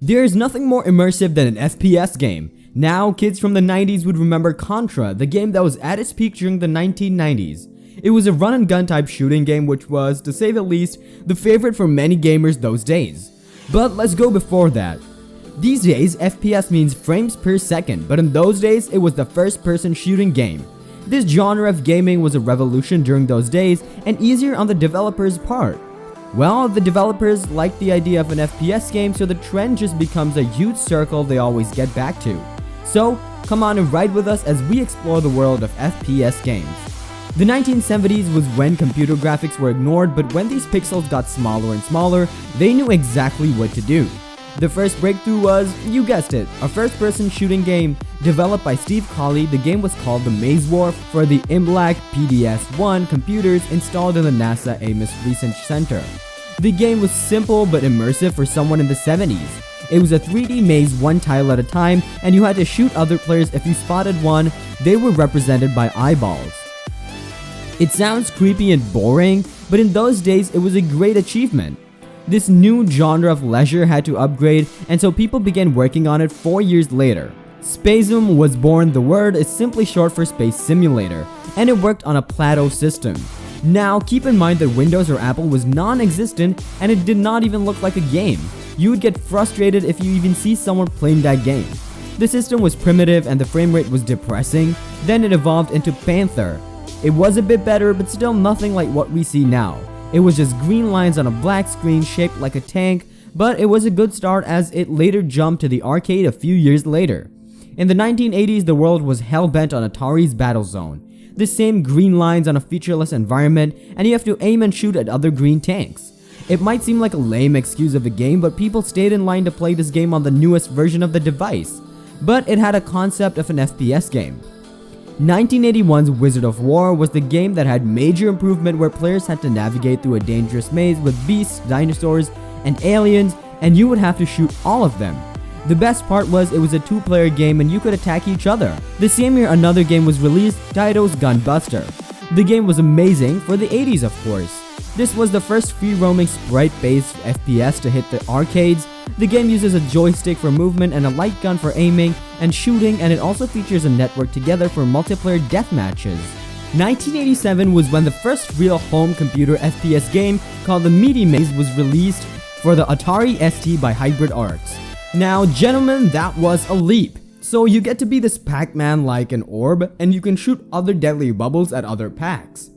There's nothing more immersive than an FPS game. Now, kids from the 90s would remember Contra, the game that was at its peak during the 1990s. It was a run-and-gun type shooting game which was, to say the least, the favorite for many gamers those days. But let's go before that. These days, FPS means frames per second, but in those days, it was the first-person shooting game. This genre of gaming was a revolution during those days and easier on the developers' part. Well, the developers liked the idea of an FPS game, so the trend just becomes a huge circle they always get back to. So, come on and ride with us as we explore the world of FPS games. The 1970s was when computer graphics were ignored, but when these pixels got smaller and smaller, they knew exactly what to do. The first breakthrough was, you guessed it, a first-person shooting game developed by Steve Colley. The game was called The Maze War for the Imlac PDS-1 computers installed in the NASA Ames Research Center. The game was simple but immersive for someone in the 70s. It was a 3D maze one tile at a time, and you had to shoot other players. If you spotted one, they were represented by eyeballs. It sounds creepy and boring, but in those days it was a great achievement. This new genre of leisure had to upgrade, and so people began working on it 4 years later. Spasim was born. The word is simply short for Space Simulator, and it worked on a Plato System. Now, keep in mind that Windows or Apple was non-existent, and it did not even look like a game. You would get frustrated if you even see someone playing that game. The system was primitive and the frame rate was depressing. Then it evolved into Panther. It was a bit better, but still nothing like what we see now. It was just green lines on a black screen shaped like a tank, but it was a good start as it later jumped to the arcade a few years later. In the 1980s, the world was hell-bent on Atari's Battlezone. The same green lines on a featureless environment, and you have to aim and shoot at other green tanks. It might seem like a lame excuse of a game, but people stayed in line to play this game on the newest version of the device. But it had a concept of an FPS game. 1981's Wizard of Wor was the game that had major improvement, where players had to navigate through a dangerous maze with beasts, dinosaurs, and aliens, and you would have to shoot all of them. The best part was it was a two-player game and you could attack each other. The same year another game was released, Taito's Gunbuster. The game was amazing for the 80s, of course. This was the first free-roaming sprite-based FPS to hit the arcades. The game uses a joystick for movement and a light gun for aiming and shooting, and it also features a network together for multiplayer deathmatches. 1987 was when the first real home computer FPS game called The Meaty Maze was released for the Atari ST by Hybrid Arts. Now, gentlemen, that was a leap. So you get to be this Pac-Man like an orb, and you can shoot other deadly bubbles at other packs.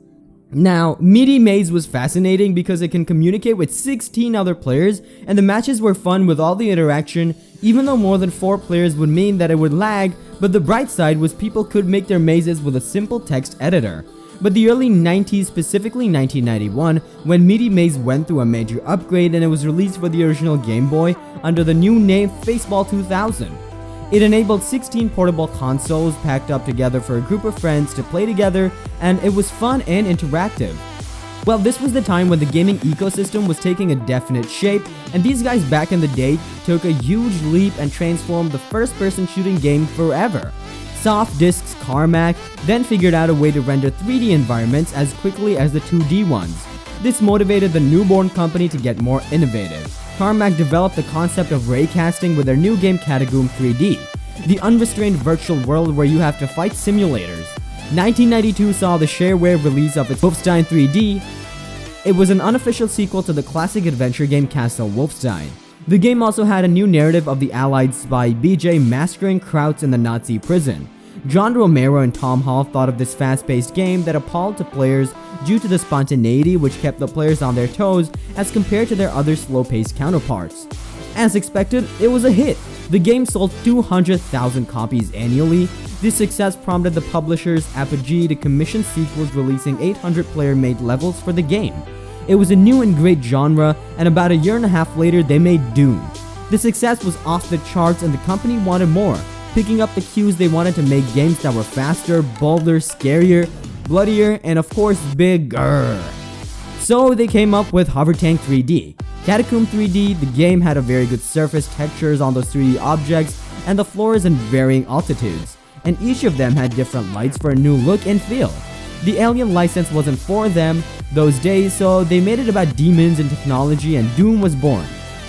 Now, Meaty Maze was fascinating because it can communicate with 16 other players, and the matches were fun with all the interaction, even though more than 4 players would mean that it would lag, but the bright side was people could make their mazes with a simple text editor. But the early 90s, specifically 1991, when Meaty Maze went through a major upgrade and it was released for the original Game Boy under the new name Faceball 2000. It enabled 16 portable consoles packed up together for a group of friends to play together, and it was fun and interactive. Well, this was the time when the gaming ecosystem was taking a definite shape, and these guys back in the day took a huge leap and transformed the first-person shooting game forever. Soft Disk's Carmack then figured out a way to render 3D environments as quickly as the 2D ones. This motivated the newborn company to get more innovative. Carmack developed the concept of raycasting with their new game Catacomb 3D, the unrestrained virtual world where you have to fight simulators. 1992 saw the shareware release of its Wolfenstein 3D. It was an unofficial sequel to the classic adventure game Castle Wolfenstein. The game also had a new narrative of the Allied spy BJ massacring Krauts in the Nazi prison. John Romero and Tom Hall thought of this fast-paced game that appalled to players due to the spontaneity which kept the players on their toes as compared to their other slow-paced counterparts. As expected, it was a hit. The game sold 200,000 copies annually. This success prompted the publishers Apogee to commission sequels, releasing 800 player-made levels for the game. It was a new and great genre, and about a year and a half later they made Doom. The success was off the charts and the company wanted more. Picking up the cues, they wanted to make games that were faster, bolder, scarier, bloodier, and of course bigger. So they came up with Hover Tank 3D. Catacomb 3D, the game had a very good surface textures on those 3D objects and the floors in varying altitudes, and each of them had different lights for a new look and feel. The Alien license wasn't for them those days, so they made it about demons and technology, and Doom was born.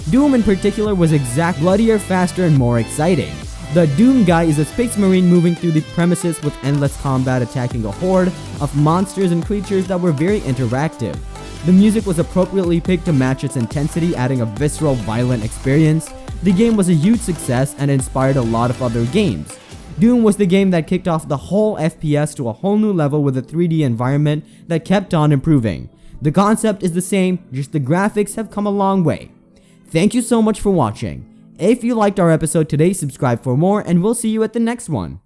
Doom in particular was exact bloodier, faster, and more exciting. The Doom guy is a space marine moving through the premises with endless combat attacking a horde of monsters and creatures that were very interactive. The music was appropriately picked to match its intensity, adding a visceral, violent experience. The game was a huge success and inspired a lot of other games. Doom was the game that kicked off the whole FPS to a whole new level with a 3D environment that kept on improving. The concept is the same, just the graphics have come a long way. Thank you so much for watching. If you liked our episode today, subscribe for more, and we'll see you at the next one.